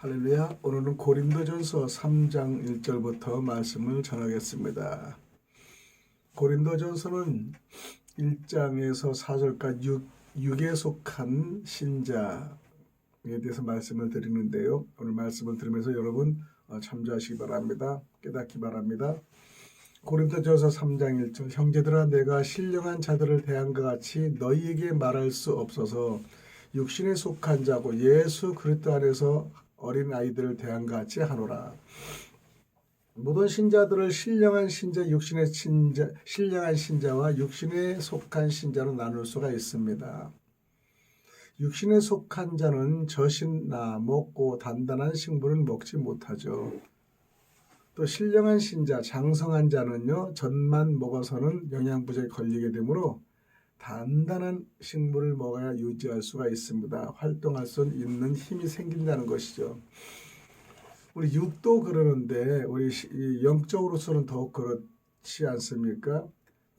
할렐루야. 오늘은 고린도전서 3장 1절부터 말씀을 전하겠습니다. 고린도전서는 1장에서 4절까지 육에 속한 신자에 대해서 말씀을 드리는데요. 오늘 말씀을 들으면서 여러분 참조하시기 바랍니다. 깨닫기 바랍니다. 고린도전서 3장 1절 형제들아 내가 신령한 자들을 대한 것 같이 너희에게 말할 수 없어서 육신에 속한 자고 예수 그리스도 안에서 어린 아이들을 대한 것 같이 하노라. 모든 신자들을 신령한 신자, 육신의 신자, 신령한 신자와 육신에 속한 신자로 나눌 수가 있습니다. 육신에 속한 자는 젖이나 먹고 단단한 식물을 먹지 못하죠. 또 신령한 신자, 장성한 자는요, 젖만 먹어서는 영양부족에 걸리게 되므로 단단한 식물을 먹어야 유지할 수가 있습니다. 활동할 수 있는 힘이 생긴다는 것이죠. 우리 육도 그러는데 우리 영적으로서는 더욱 그렇지 않습니까?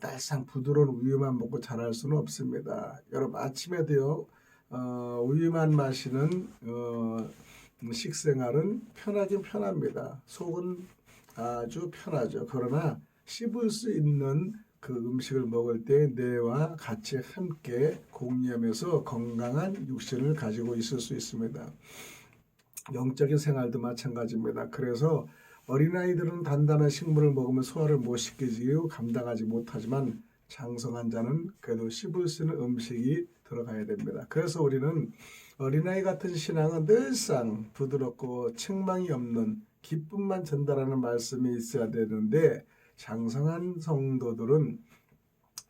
딸상 부드러운 우유만 먹고 자랄 수는 없습니다. 여러분 아침에도요 우유만 마시는 식생활은 편하긴 편합니다. 속은 아주 편하죠. 그러나 씹을 수 있는 그 음식을 먹을 때 뇌와 같이 함께 공유하면서 건강한 육신을 가지고 있을 수 있습니다. 영적인 생활도 마찬가지입니다. 그래서 어린아이들은 단단한 식물을 먹으면 소화를 못 시키고 감당하지 못하지만 장성한 자는 그래도 씹을 수 있는 음식이 들어가야 됩니다. 그래서 우리는 어린아이 같은 신앙은 늘상 부드럽고 책망이 없는 기쁨만 전달하는 말씀이 있어야 되는데 장성한 성도들은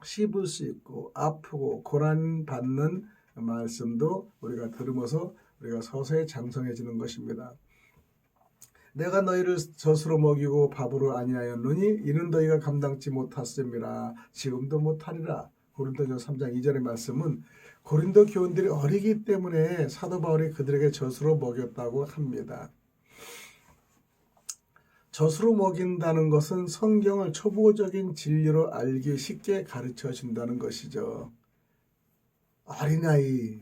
씹을 수 있고 아프고 고난받는 말씀도 우리가 들으면서 우리가 서서히 장성해지는 것입니다. 내가 너희를 젖으로 먹이고 밥으로 아니하였느니 이는 너희가 감당치 못하였음이라 지금도 못하리라. 고린도전서 3장 2절의 말씀은 고린도 교인들이 어리기 때문에 사도 바울이 그들에게 젖으로 먹였다고 합니다. 젖으로 먹인다는 것은 성경을 초보적인 진리로 알기 쉽게 가르쳐 준다는 것이죠. 어린아이,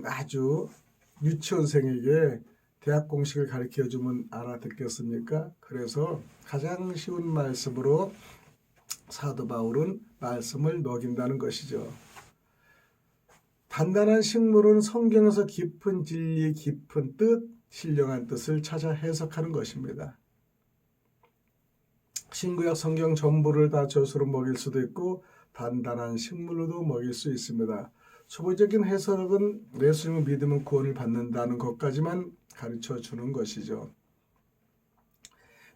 아주 유치원생에게 대학 공식을 가르쳐 주면 알아듣겠습니까? 그래서 가장 쉬운 말씀으로 사도 바울은 말씀을 먹인다는 것이죠. 단단한 식물은 성경에서 깊은 진리, 깊은 뜻, 신령한 뜻을 찾아 해석하는 것입니다. 신구약 성경 전부를 다 젖으로 먹일 수도 있고 단단한 식물로도 먹일 수 있습니다. 초보적인 해석은 예수님을 믿으면 구원을 받는다는 것까지만 가르쳐 주는 것이죠.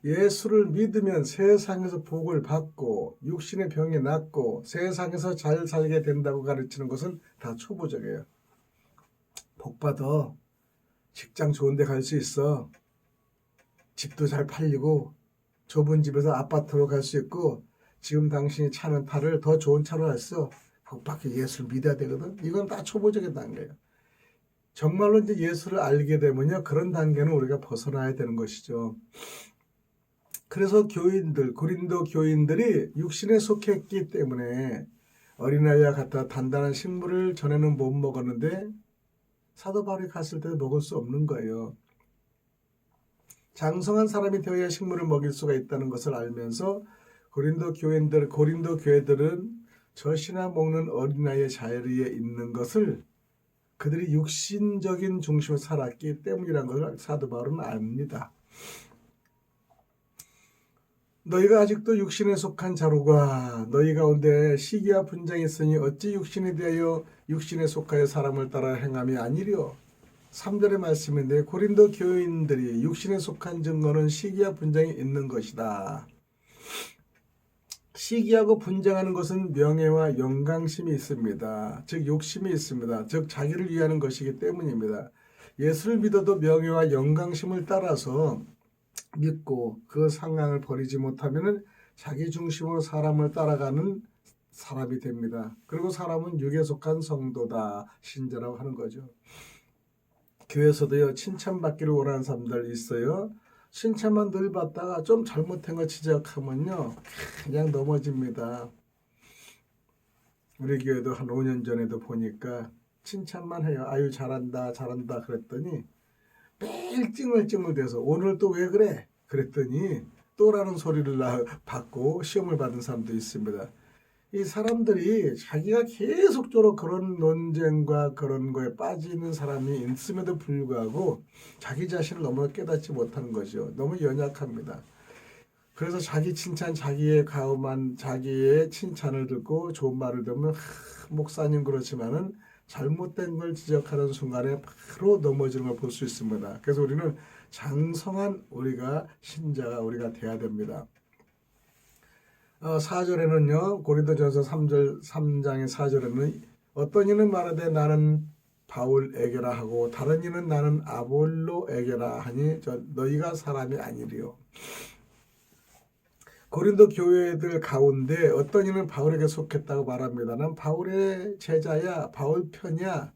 예수를 믿으면 세상에서 복을 받고 육신의 병이 낫고 세상에서 잘 살게 된다고 가르치는 것은 다 초보적이에요. 복 받아. 직장 좋은 데 갈 수 있어. 집도 잘 팔리고 좁은 집에서 아파트로 갈 수 있고 지금 당신이 차는 차를 더 좋은 차로 했어. 복받게 예수를 믿어야 되거든. 이건 다 초보적인 단계예요. 정말로 이제 예수를 알게 되면요. 그런 단계는 우리가 벗어나야 되는 것이죠. 그래서 교인들, 고린도 교인들이 육신에 속했기 때문에 어린아이와 같아 단단한 식물을 전에는 못 먹었는데 사도 바울이 갔을 때도 먹을 수 없는 거예요. 장성한 사람이 되어야 식물을 먹일 수가 있다는 것을 알면서 고린도 교회들은 젖이나 먹는 어린아이의 자리에 있는 것을 그들이 육신적인 중심을 살았기 때문이라는 것을 사도 바울은 압니다. 너희가 아직도 육신에 속한 자로가 너희 가운데 시기와 분쟁이 있으니 어찌 육신에 대하여 육신에 속하여 사람을 따라 행함이 아니려. 3절의 말씀인데 고린도 교인들이 육신에 속한 증거는 시기와 분쟁이 있는 것이다. 시기하고 분쟁하는 것은 명예와 영광심이 있습니다. 즉 욕심이 있습니다. 즉 자기를 위하는 것이기 때문입니다. 예수를 믿어도 명예와 영광심을 따라서 믿고 그 상황을 버리지 못하면 자기 중심으로 사람을 따라가는 사람이 됩니다. 그리고 사람은 육에 속한 성도다, 신자라고 하는 거죠. 교회에서도요 칭찬받기를 원하는 사람들 있어요. 칭찬만 늘 받다가 좀 잘못한 거 지적하면요 그냥 넘어집니다. 우리 교회도 한 5년 전에도 보니까 칭찬만 해요. 아유 잘한다 잘한다 그랬더니 매일 찡얼찡얼대서 오늘 또 왜 그래? 그랬더니 또라는 소리를 받고 시험을 받은 사람도 있습니다. 이 사람들이 자기가 계속적으로 그런 논쟁과 그런 거에 빠지는 사람이 있음에도 불구하고 자기 자신을 너무 깨닫지 못하는 거죠. 너무 연약합니다. 그래서 자기 칭찬, 자기의 가음한 자기의 칭찬을 듣고 좋은 말을 들으면 목사님 그렇지만은 잘못된 걸 지적하는 순간에 바로 넘어지는 걸 볼 수 있습니다. 그래서 우리는 장성한 우리가 신자가 우리가 돼야 됩니다. 4절에는요. 고린도전서 3장의 4절에는 어떤 이는 말하되 나는 바울에게라 하고 다른 이는 나는 아볼로에게라 하니 너희가 사람이 아니리요. 고린도 교회들 가운데 어떤 이는 바울에게 속했다고 말합니다. 난 바울의 제자야, 바울 편이야.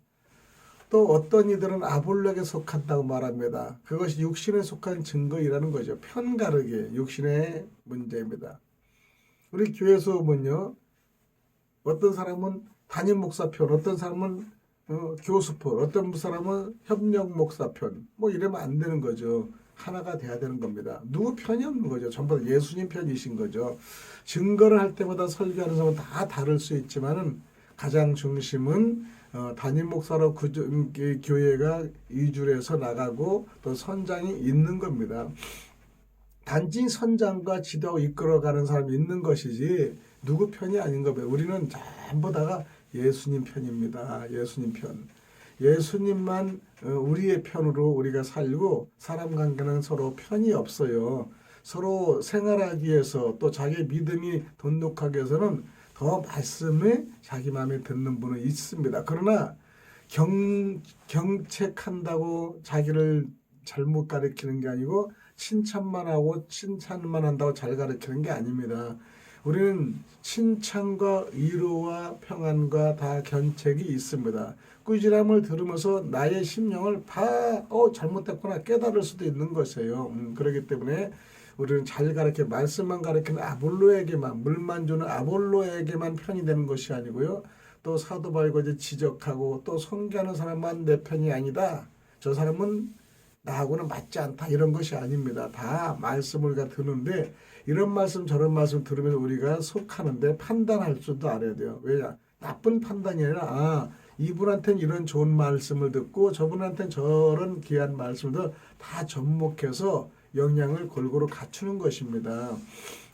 또 어떤 이들은 아볼로에게 속한다고 말합니다. 그것이 육신에 속한 증거이라는 거죠. 편가르게 육신의 문제입니다. 우리 교회에서 보면요. 어떤 사람은 담임 목사 편, 어떤 사람은 교수 편, 어떤 사람은 협력 목사 편, 뭐 이러면 안 되는 거죠. 하나가 돼야 되는 겁니다. 누구 편이 없는 거죠. 전부 다 예수님 편이신 거죠. 증거를 할 때마다 설교하는 사람은 다 다를 수 있지만은 가장 중심은 담임 목사로 교회가 이주해서 나가고 또 선장이 있는 겁니다. 단지 선장과 지도하고 이끌어가는 사람이 있는 것이지 누구 편이 아닌 겁니다. 우리는 전부 다가 예수님 편입니다. 예수님 편. 예수님만 우리의 편으로 우리가 살고 사람 관계는 서로 편이 없어요. 서로 생활하기 위해서 또 자기 믿음이 돈독하기 위해서는 더 말씀에 자기 마음에 듣는 분은 있습니다. 그러나 경책한다고 자기를 잘못 가르치는 게 아니고 칭찬만 하고 칭찬만 한다고 잘 가르치는 게 아닙니다. 우리는 칭찬과 위로와 평안과 다 견책이 있습니다. 꾸지람을 들으면서 나의 심령을 잘못됐구나 깨달을 수도 있는 것이에요. 그렇기 때문에 우리는 잘 가르쳐 말씀만 가르치는 아볼로에게만 물만 주는 아볼로에게만 편이 되는 것이 아니고요. 또 사도 바울과 지적하고 또 선교하는 사람만 내 편이 아니다. 저 사람은 나하고는 맞지 않다 이런 것이 아닙니다. 다 말씀을 우리가 듣는데 이런 말씀 저런 말씀 들으면서 우리가 속하는데 판단할 줄도 알아야 돼요. 왜냐? 나쁜 판단이 아니라 이분한테는 이런 좋은 말씀을 듣고 저분한테는 저런 귀한 말씀을 다 접목해서 영향을 골고루 갖추는 것입니다.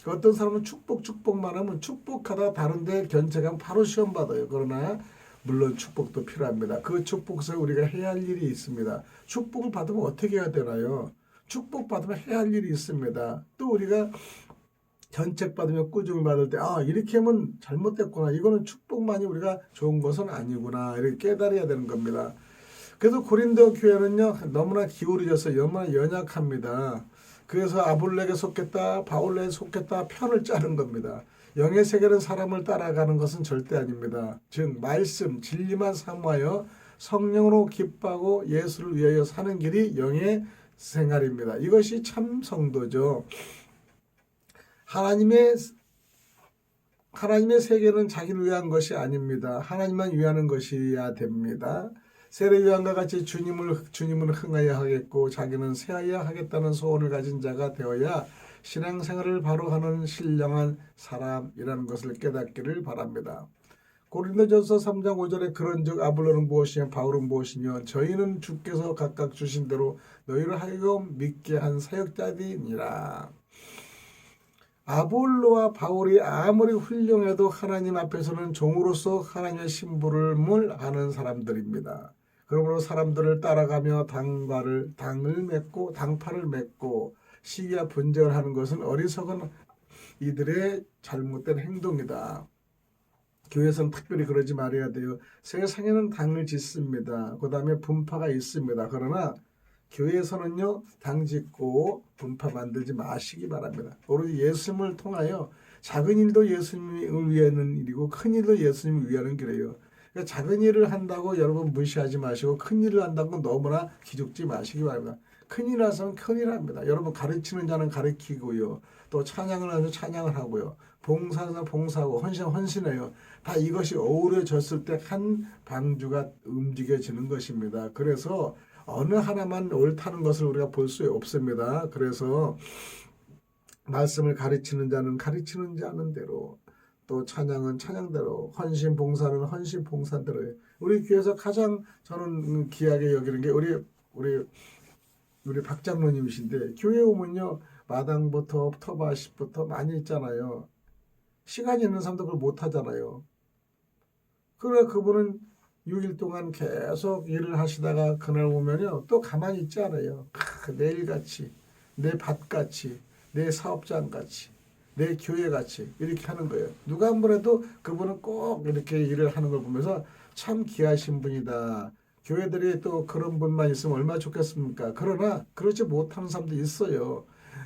어떤 사람은 축복만 하면 축복하다 다른데 견책하면 바로 시험 받아요. 그러나 물론 축복도 필요합니다. 그 축복에서 우리가 해야 할 일이 있습니다. 축복을 받으면 어떻게 해야 되나요? 축복 받으면 해야 할 일이 있습니다. 또 우리가 견책 받으면 꾸중을 받을 때 이렇게 하면 잘못됐구나. 이거는 축복만이 우리가 좋은 것은 아니구나. 이렇게 깨달아야 되는 겁니다. 그래서 고린도 교회는요. 너무나 기울어져서 너무나 연약합니다. 그래서 아볼로에게 속했다, 바울에게 속했다 편을 짜는 겁니다. 영의 세계는 사람을 따라가는 것은 절대 아닙니다. 즉 말씀, 진리만 사모하여 성령으로 기뻐하고 예수를 위하여 사는 길이 영의 생활입니다. 이것이 참 성도죠. 하나님의 세계는 자기를 위한 것이 아닙니다. 하나님만 위하는 것이어야 됩니다. 세례요한과 같이 주님은 흥하여 하겠고 자기는 세하여 하겠다는 소원을 가진 자가 되어야 신앙생활을 바로 하는 신령한 사람이라는 것을 깨닫기를 바랍니다. 고린도전서 3장 5절에 그런즉 아볼로는 무엇이며 바울은 무엇이며 저희는 주께서 각각 주신 대로 너희를 하여금 믿게 한 사역자들이니라. 아볼로와 바울이 아무리 훌륭해도 하나님 앞에서는 종으로서 하나님의 심부름을 하는 사람들입니다. 그러므로 사람들을 따라가며 당을 맺고 당파를 맺고 시기와 분쟁을 하는 것은 어리석은 이들의 잘못된 행동이다. 교회에서는 특별히 그러지 말아야 돼요. 세상에는 당을 짓습니다. 그 다음에 분파가 있습니다. 그러나 교회에서는요. 당 짓고 분파 만들지 마시기 바랍니다. 오로지 예수님을 통하여 작은 일도 예수님을 위하는 일이고 큰 일도 예수님을 위하는 길이에요. 그러니까 작은 일을 한다고 여러분 무시하지 마시고 큰 일을 한다고 너무나 기죽지 마시기 바랍니다. 큰일 하면 큰일 합니다. 여러분 가르치는 자는 가르치고요. 또 찬양을 하면 찬양을 하고요. 봉사는 봉사하고 헌신해요. 다 이것이 어우러졌을 때 한 방주가 움직여지는 것입니다. 그래서 어느 하나만 옳다는 것을 우리가 볼 수 없습니다. 그래서 말씀을 가르치는 자는 가르치는 자는 대로, 또 찬양은 찬양대로, 헌신 봉사는 헌신 봉사대로. 우리 교회에서 가장 저는 귀하게 여기는 게 우리 박 장로님이신데, 교회 오면요 마당부터 터바시부터 많이 있잖아요. 시간이 있는 사람도 그걸 못 하잖아요. 그래 그분은 6일 동안 계속 일을 하시다가 그날 오면요 또 가만히 있지 않아요. 내일같이, 내 밭같이, 내 사업장같이, 내 교회같이 이렇게 하는 거예요. 누가 한 번 해도 그분은 꼭 이렇게 일을 하는 걸 보면서 참 귀하신 분이다. 교회들이 또 그런 분만 있으면 얼마나 좋겠습니까? 그러나 그렇지 못하는 사람도 있어요.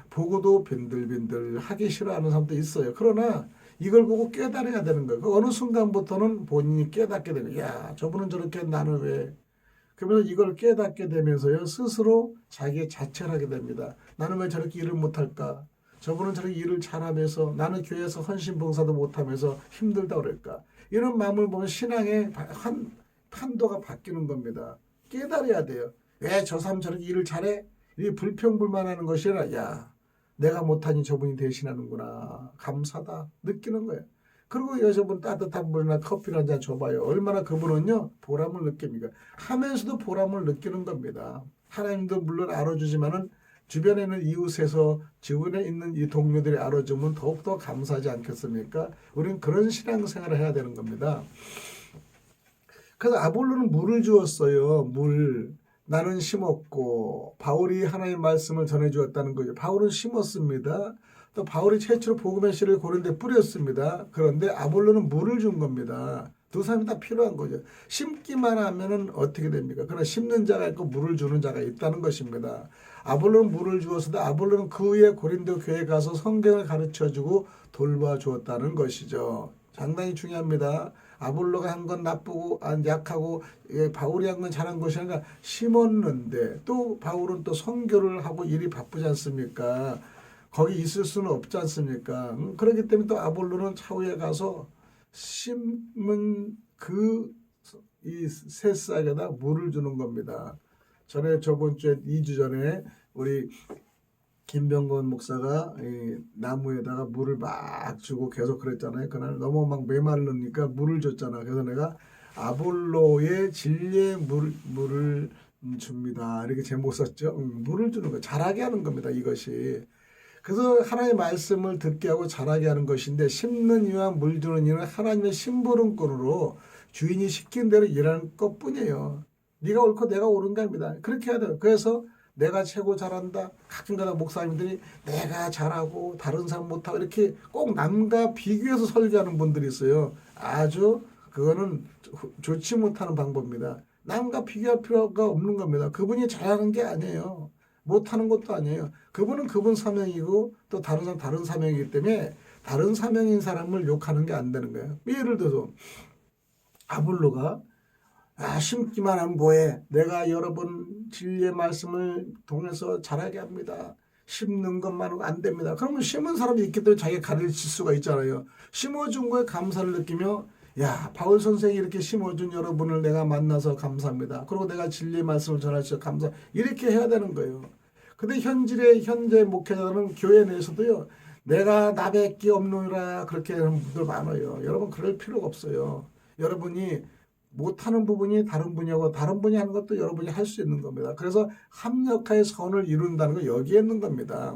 보고도 빈들빈들 하기 싫어하는 사람도 있어요. 그러나 이걸 보고 깨달아야 되는 거예요. 그 어느 순간부터는 본인이 깨닫게 되는 거예요. 야, 저분은 저렇게 나는 왜? 그러면서 이걸 깨닫게 되면서요. 스스로 자기의 자책을 하게 됩니다. 나는 왜 저렇게 일을 못할까? 저분은 저렇게 일을 잘하면서 나는 교회에서 헌신봉사도 못하면서 힘들다 그럴까? 이런 마음을 보면 신앙의 판도가 바뀌는 겁니다. 깨달아야 돼요. 왜 저 사람 저렇게 일을 잘해? 이 불평불만하는 것이 아니라 야 내가 못하니 저분이 대신하는구나. 감사다. 느끼는 거예요. 그리고 여자분 따뜻한 물이나 커피를 한 잔 줘봐요. 얼마나 그분은요 보람을 느낍니까? 하면서도 보람을 느끼는 겁니다. 하나님도 물론 알아주지만은 주변에 있는 이웃에서 주변에 있는 이 동료들이 알아주면 더욱더 감사하지 않겠습니까? 우리는 그런 신앙생활을 해야 되는 겁니다. 그래서 아볼로는 물을 주었어요. 물. 나는 심었고 바울이 하나님의 말씀을 전해주었다는 거죠. 바울은 심었습니다. 또 바울이 최초로 복음의 씨를 고린도에 뿌렸습니다. 그런데 아볼로는 물을 준 겁니다. 두 사람이 다 필요한 거죠. 심기만 하면은 어떻게 됩니까? 그러나 심는 자가 있고 물을 주는 자가 있다는 것입니다. 아볼로는 물을 주었으되 아볼로는 그 후에 고린도 교회에 가서 성경을 가르쳐주고 돌봐주었다는 것이죠. 상당히 중요합니다. 아볼로가 한 건 나쁘고 약하고 바울이 한 건 잘한 것이 아니라 심었는데 또 바울은 또 선교를 하고 일이 바쁘지 않습니까? 거기 있을 수는 없지 않습니까? 그렇기 때문에 또 아볼로는 차후에 가서 심은 이 새싹에다 물을 주는 겁니다. 저번 주에 2주 전에 우리 김병건 목사가 나무에다가 물을 막 주고 계속 그랬잖아요. 그날 너무 막 메말르니까 물을 줬잖아. 그래서 내가 아볼로의 진리의 물을 줍니다. 이렇게 제목 썼죠. 물을 주는 거 자라게 하는 겁니다. 이것이. 그래서 하나님의 말씀을 듣게 하고 자라게 하는 것인데 심는 이와 물 주는 이는 하나님의 심부름꾼으로 주인이 시킨 대로 일하는 것뿐이에요. 네가 옳고 내가 옳은 게 아닙니다. 그렇게 해야 돼요. 그래서 내가 최고 잘한다. 가끔가다 목사님들이 내가 잘하고 다른 사람 못하고 이렇게 꼭 남과 비교해서 설교하는 분들이 있어요. 아주 그거는 좋지 못하는 방법입니다. 남과 비교할 필요가 없는 겁니다. 그분이 잘하는 게 아니에요. 못하는 것도 아니에요. 그분은 그분 사명이고 또 다른 사람 다른 사명이기 때문에 다른 사명인 사람을 욕하는 게 안 되는 거예요. 예를 들어서 아볼로가 심기만 하면 뭐해? 내가 여러분 진리의 말씀을 통해서 잘하게 합니다. 심는 것만은 안 됩니다. 그러면 심은 사람이 있기 때문에 자기가 가르칠 수가 있잖아요. 심어준 거에 감사를 느끼며 야 바울 선생이 이렇게 심어준 여러분을 내가 만나서 감사합니다. 그리고 내가 진리의 말씀을 전할 수 감사 이렇게 해야 되는 거예요. 근데 현재 목회자는 교회 내에서도요. 내가 나밖에 없노라 그렇게 하는 분들 많아요. 여러분 그럴 필요가 없어요. 여러분이 못하는 부분이 다른 분야고 다른 분이 하는 것도 여러분이 할 수 있는 겁니다. 그래서 합력하여 선을 이룬다는 거 여기에 있는 겁니다.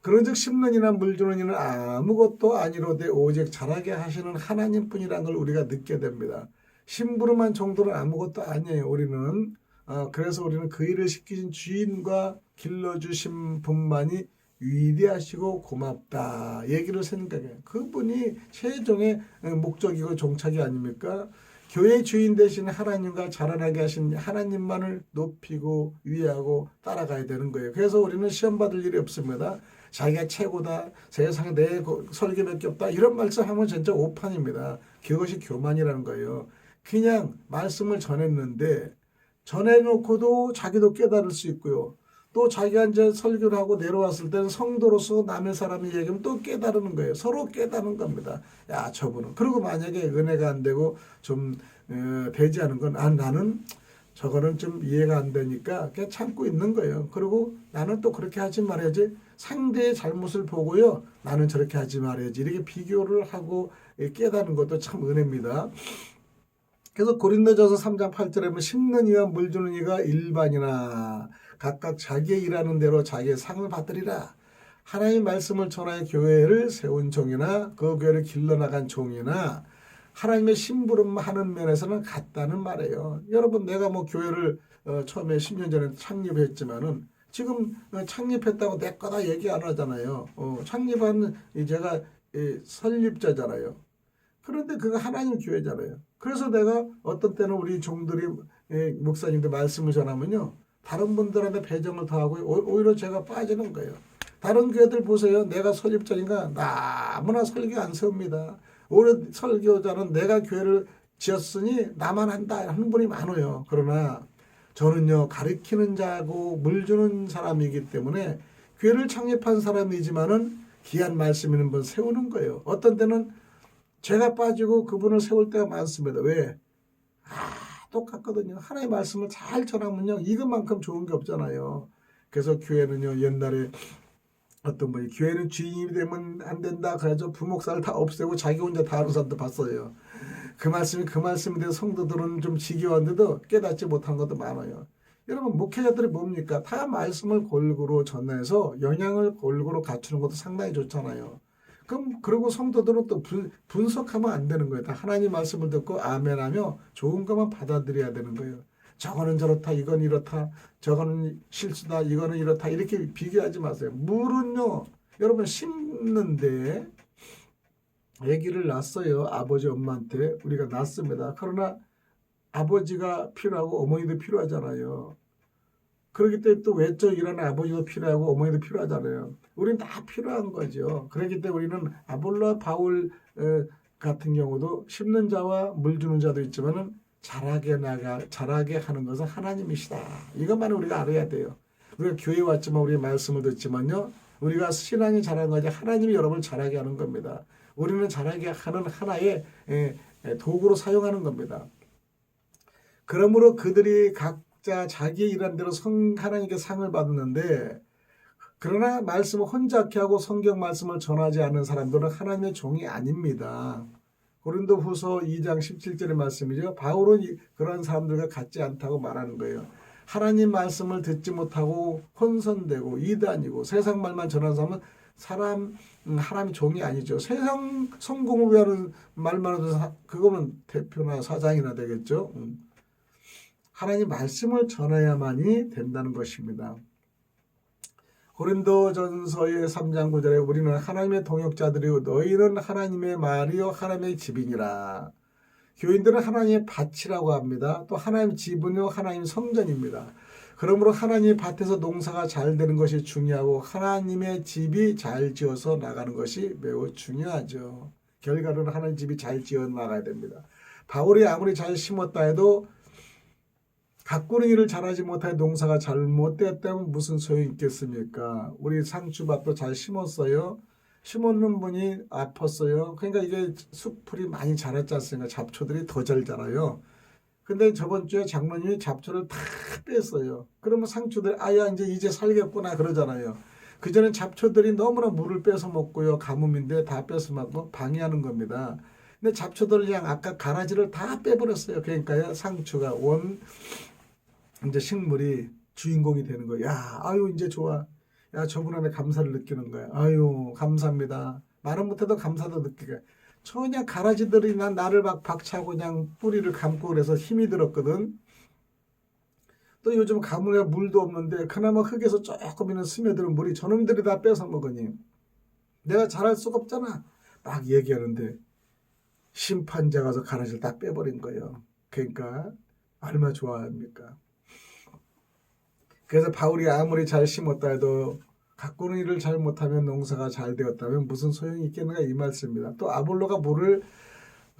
그런즉 심는 이나 물 주는 이는 아무것도 아니로되 오직 자라게 하시는 하나님뿐이라는 걸 우리가 느껴야 됩니다. 심부름한 정도는 아무것도 아니에요. 우리는 그래서 우리는 그 일을 시키신 주인과 길러주신 분만이 위대하시고 고맙다 얘기를 생각해요. 그분이 최종의 목적이고 종착이 아닙니까? 교회 주인 되신 하나님과 자라나게 하신 하나님만을 높이고 위하고 따라가야 되는 거예요. 그래서 우리는 시험 받을 일이 없습니다. 자기가 최고다. 세상에 내 설교밖에 없다. 이런 말씀하면 진짜 오판입니다. 그것이 교만이라는 거예요. 그냥 말씀을 전했는데 전해놓고도 자기도 깨달을 수 있고요. 또 자기가 이제 설교를 하고 내려왔을 때는 성도로서 남의 사람이 얘기하면 또 깨달는 거예요. 서로 깨닫는 겁니다. 야, 저분은. 그리고 만약에 은혜가 안 되고 좀 되지 않은 건 나는 저거는 좀 이해가 안 되니까 그냥 참고 있는 거예요. 그리고 나는 또 그렇게 하지 말아야지. 상대의 잘못을 보고요. 나는 저렇게 하지 말아야지. 이렇게 비교를 하고 깨닫는 것도 참 은혜입니다. 그래서 고린도전서 3장 8절에 보면 심는 이와 물 주는 이가 일반이나 각각 자기의 일하는 대로 자기의 상을 받으리라. 하나님의 말씀을 전하여 교회를 세운 종이나 그 교회를 길러나간 종이나 하나님의 심부름하는 면에서는 같다는 말이에요. 여러분 내가 뭐 교회를 처음에 10년 전에 창립했지만은 지금 창립했다고 내 거다 얘기 안 하잖아요. 창립한 제가 설립자잖아요. 그런데 그거 하나님 교회잖아요. 그래서 내가 어떤 때는 우리 종들이 목사님들 말씀을 전하면요. 다른 분들한테 배정을 더하고 오히려 제가 빠지는 거예요. 다른 교회들 보세요. 내가 설립자니까 아무나 설교 안 세웁니다. 오히려 설교자는 내가 교회를 지었으니 나만 한다 하는 분이 많아요. 그러나 저는요. 가르치는 자고 물 주는 사람이기 때문에 교회를 창립한 사람이지만은 귀한 말씀 있는 분 세우는 거예요. 어떤 때는 제가 빠지고 그분을 세울 때가 많습니다. 왜? 똑같거든요. 하나님의 말씀을 잘 전하면요. 이것만큼 좋은 게 없잖아요. 그래서 교회는요. 옛날에 어떤 분이 교회는 주인이 되면 안 된다. 그래서 부목사를 다 없애고 자기 혼자 다 하는 사람도 봤어요. 그 말씀에 대해서 성도들은 좀 지겨웠는데도 깨닫지 못한 것도 많아요. 여러분 목회자들이 뭡니까? 다 말씀을 골고루 전해서 영향을 골고루 갖추는 것도 상당히 좋잖아요. 그리고 성도들은 또 분석하면 안 되는 거예요. 다 하나님 말씀을 듣고 아멘하며 좋은 것만 받아들여야 되는 거예요. 저거는 저렇다, 이건 이렇다, 저거는 실수다, 이거는 이렇다 이렇게 비교하지 마세요. 물은요, 여러분 심는데 아기를 낳았어요. 아버지 엄마한테 우리가 낳습니다. 그러나 아버지가 필요하고 어머니도 필요하잖아요. 그렇기 때문에 또 외적 일하는 아버지도 필요하고 어머니도 필요하잖아요. 우리는 다 필요한 거죠. 그렇기 때문에 우리는 아볼로와 바울 같은 경우도 심는 자와 물 주는 자도 있지만은 자라게 하는 것은 하나님이시다. 이것만 우리가 알아야 돼요. 우리가 교회 왔지만 우리 말씀을 듣지만요. 우리가 신앙이 자라는 거지 하나님이 여러분을 자라게 하는 겁니다. 우리는 자라게 하는 하나의 도구로 사용하는 겁니다. 그러므로 그들이 각자 자기의 일한 대로 하나님께 상을 받았는데 그러나 말씀을 혼잡케 하고 성경 말씀을 전하지 않는 사람들은 하나님의 종이 아닙니다. 고린도후서 2장 17절의 말씀이죠. 바울은 그런 사람들과 같지 않다고 말하는 거예요. 하나님 말씀을 듣지 못하고 혼선되고 이단이고 세상 말만 전하는 사람은 하나님의 종이 아니죠. 세상 성공을 위하는 말만 해도 그거는 대표나 사장이나 되겠죠. 하나님 말씀을 전해야만이 된다는 것입니다. 고린도전서의 3장 9절에 우리는 하나님의 동역자들이요 너희는 하나님의 말이요 하나님의 집이니라. 교인들은 하나님의 밭이라고 합니다. 또 하나님의 집은요 하나님의 성전입니다. 그러므로 하나님의 밭에서 농사가 잘 되는 것이 중요하고 하나님의 집이 잘 지어서 나가는 것이 매우 중요하죠. 결과로는 하나님 집이 잘 지어 나가야 됩니다. 바울이 아무리 잘 심었다 해도 가꾸는 일을 잘하지 못해 농사가 잘못되었다면 무슨 소용이 있겠습니까? 우리 상추밭도 잘 심었어요. 심었는 분이 아팠어요. 그러니까 이게 숲풀이 많이 자랐지 않습니까? 잡초들이 더 잘 자라요. 근데 저번 주에 장로님이 잡초를 다 뺐어요. 그러면 상추들 아야 이제 살겠구나 그러잖아요. 그전엔 잡초들이 너무나 물을 뺏어 먹고요. 가뭄인데 다 뺏어 먹고 방해하는 겁니다. 근데 잡초들 그냥 아까 가라지를 다 빼버렸어요. 그러니까요. 상추가 이제 식물이 주인공이 되는 거야. 야, 아유 이제 좋아. 야, 저분한테 감사를 느끼는 거야. 아유 감사합니다. 말은 못해도 감사도 느끼게. 전혀 가라지들이 나를 막 박차고 그냥 뿌리를 감고 그래서 힘이 들었거든. 또 요즘 가물에 물도 없는데 그나마 흙에서 조금이나 스며드는 물이 저놈들이 다 뺏어 먹으니 내가 잘할 수가 없잖아. 막 얘기하는데 심판자 가서 가라지를 다 빼버린 거예요. 그러니까 얼마나 좋아합니까? 그래서 바울이 아무리 잘 심었다 해도 가꾸는 일을 잘 못하면 농사가 잘 되었다면 무슨 소용이 있겠는가 이 말씀입니다. 또 아볼로가 물을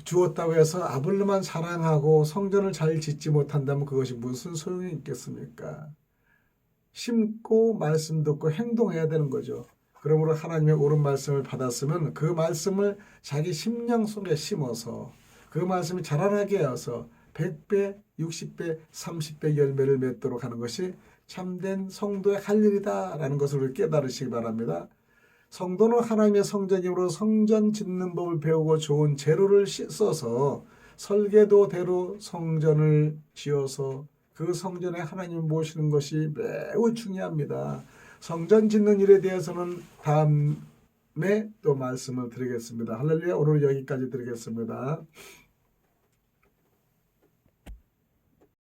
주었다고 해서 아볼로만 사랑하고 성전을 잘 짓지 못한다면 그것이 무슨 소용이 있겠습니까? 심고 말씀 듣고 행동해야 되는 거죠. 그러므로 하나님의 옳은 말씀을 받았으면 그 말씀을 자기 심령 속에 심어서 그 말씀이 자라나게 해서 100배, 60배, 30배 열매를 맺도록 하는 것이 참된 성도의 할 일이다라는 것을 깨달으시기 바랍니다. 성도는 하나님의 성전이므로 성전 짓는 법을 배우고 좋은 재료를 써서 설계도대로 성전을 지어서 그 성전에 하나님을 모시는 것이 매우 중요합니다. 성전 짓는 일에 대해서는 다음에 또 말씀을 드리겠습니다. 할렐루야. 오늘 여기까지 드리겠습니다.